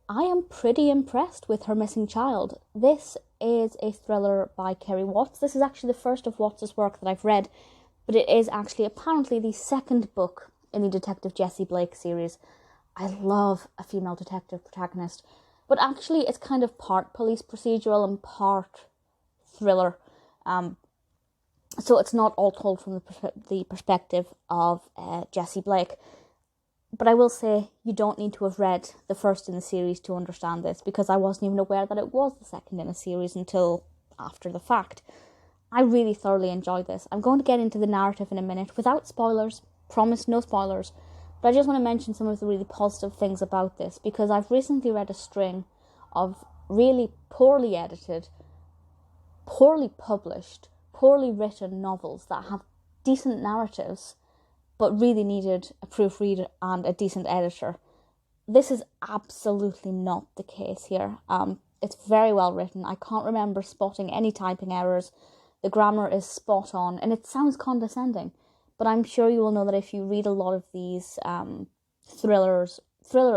I am pretty impressed with Her Missing Child. This is a thriller by Kerry. This is actually the first of Watts's work that I've read, but it is actually apparently the second book in the Detective Jessie Blake series. I love a female detective protagonist, but actually it's kind of part police procedural and part thriller. So it's not all told from the perspective of Jessie Blake. But I will say you don't need to have read the first in the series to understand this, because I wasn't even aware that it was the second in a series until after the fact. I really thoroughly enjoyed this. I'm going to get into the narrative in a minute without spoilers. Promise, no spoilers. But I just want to mention some of the really positive things about this, because I've recently read a string of really poorly edited, poorly published, poorly written novels that have decent narratives but really needed a proofreader and a decent editor. This is absolutely not the case here. It's very well written. I can't remember spotting any typing errors. The grammar is spot on, and it sounds condescending, but I'm sure you will know that if you read a lot of these thriller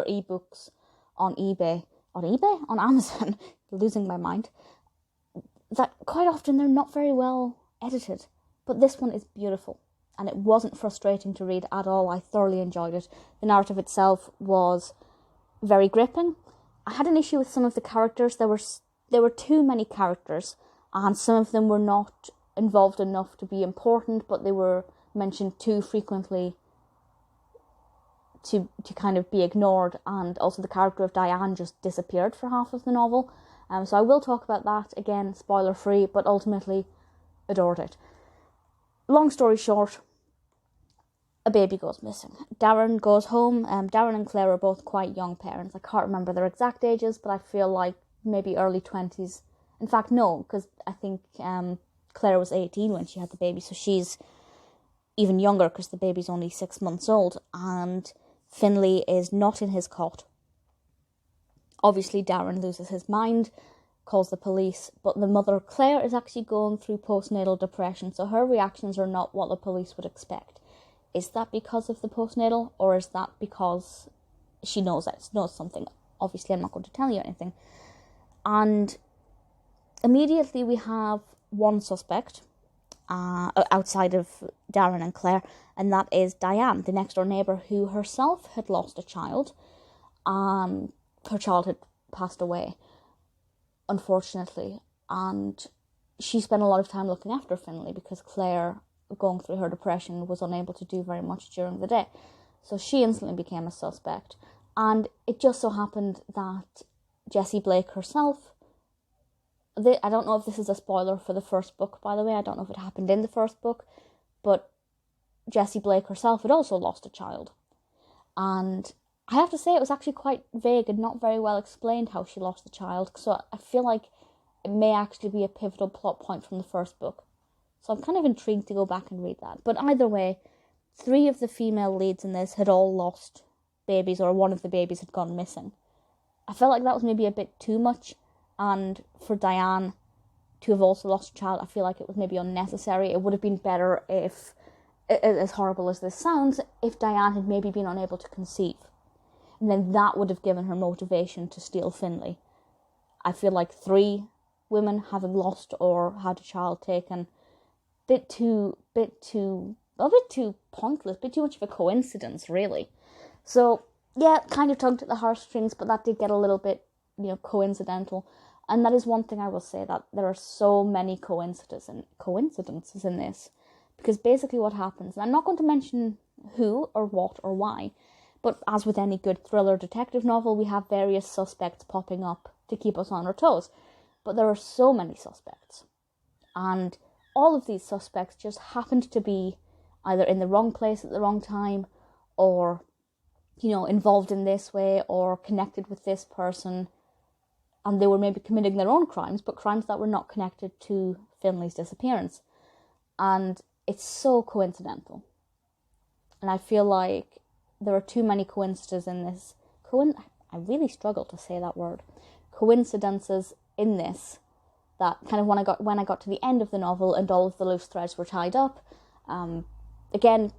ebooks on Amazon, losing my mind, that quite often they're not very well edited. But this one is beautiful, and it wasn't frustrating to read at all. I thoroughly enjoyed it. The narrative itself was very gripping. I had an issue with some of the characters. There were too many characters, and some of them were not involved enough to be important, but they were mentioned too frequently to kind of be ignored. And also the character of Diane just disappeared for half of the novel. So I will talk about that, again, spoiler free, but ultimately adored it. Long story short, a baby goes missing. Darren goes home. Darren and Claire are both quite young parents. I can't remember their exact ages, but I feel like maybe early 20s. In fact, no, because I think Claire was 18 when she had the baby, so she's even younger because the baby's only 6 months old. And Finlay is not in his cot. Obviously, Darren loses his mind, calls the police, but the mother, Claire, is actually going through postnatal depression, so her reactions are not what the police would expect. Is that because of the postnatal, or is that because she knows something? Obviously, I'm not going to tell you anything. And immediately we have one suspect outside of Darren and Claire, and that is Diane, the next door neighbour, who herself had lost a child. Her child had passed away, unfortunately, and she spent a lot of time looking after Finlay because Claire, going through her depression, was unable to do very much during the day. So she instantly became a suspect. And it just so happened that Jessie Blake herself, I don't know if this is a spoiler for the first book, by the way, I don't know if it happened in the first book, but Jessie Blake herself had also lost a child. And I have to say it was actually quite vague and not very well explained how she lost the child, so I feel like it may actually be a pivotal plot point from the first book. So I'm kind of intrigued to go back and read that. But either way, 3 of the female leads in this had all lost babies, or one of the babies had gone missing. I felt like that was maybe a bit too much, and for Diane to have also lost a child, I feel like it was maybe unnecessary. It would have been better if, as horrible as this sounds, if Diane had maybe been unable to conceive. And then that would have given her motivation to steal Finlay. I feel like 3 women having lost or had a child taken, bit too pointless, bit too much of a coincidence, really. So yeah, kind of tugged at the heartstrings, but that did get a little bit, coincidental. And that is one thing I will say, that there are so many coincidences in this, because basically what happens, and I'm not going to mention who or what or why, but as with any good thriller detective novel, we have various suspects popping up to keep us on our toes. But there are so many suspects, and all of these suspects just happened to be either in the wrong place at the wrong time, or, involved in this way, or connected with this person, and they were maybe committing their own crimes, but crimes that were not connected to Finlay's disappearance. And it's so coincidental. And I feel like there are too many coincidences in this. I really struggle to say that word. Coincidences in this, that kind of when I got to the end of the novel and all of the loose threads were tied up. Again,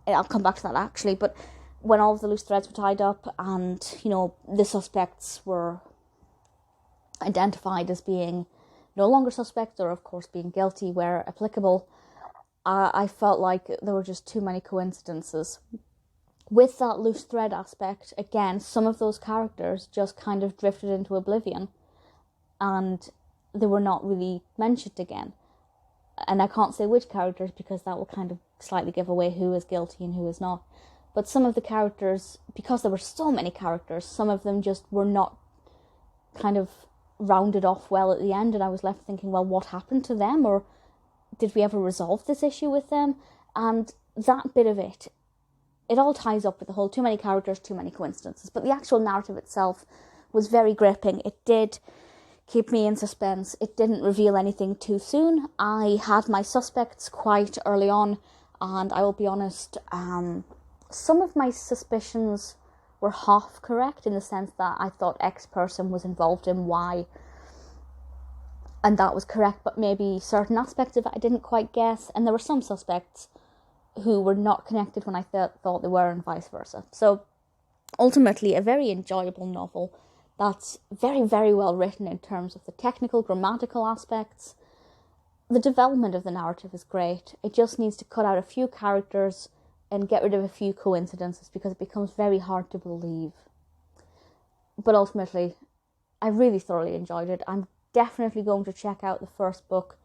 I'll come back to that actually, but when all of the loose threads were tied up and, you know, the suspects were identified as being no longer suspects or, of course, being guilty where applicable, I felt like there were just too many coincidences. With that loose thread aspect, again, some of those characters just kind of drifted into oblivion and they were not really mentioned again. And I can't say which characters because that will kind of slightly give away who is guilty and who is not. But some of the characters, because there were so many characters, some of them just were not kind of rounded off well at the end, and I was left thinking, well, what happened to them, or did we ever resolve this issue with them? And that bit of it all ties up with the whole too many characters, too many coincidences. But the actual narrative itself was very gripping. It did keep me in suspense. It didn't reveal anything too soon. I had my suspects quite early on, and I will be honest, some of my suspicions were half correct in the sense that I thought X person was involved in Y, and that was correct, but maybe certain aspects of it I didn't quite guess, and there were some suspects who were not connected when I thought they were, and vice versa. So ultimately a very enjoyable novel that's very, very well written in terms of the technical, grammatical aspects. The development of the narrative is great. It just needs to cut out a few characters and get rid of a few coincidences because it becomes very hard to believe. But ultimately, I really thoroughly enjoyed it. I'm definitely going to check out the first book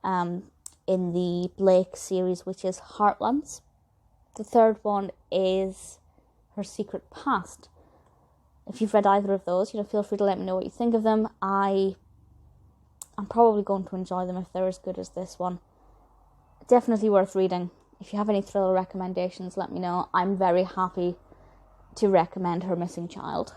in the Blake series, which is Heartlands. The third one is Her Secret Past. If you've read either of those, feel free to let me know what you think of them. I'm probably going to enjoy them if they're as good as this one. Definitely worth reading. If you have any thriller recommendations, let me know. I'm very happy to recommend Her Missing Child.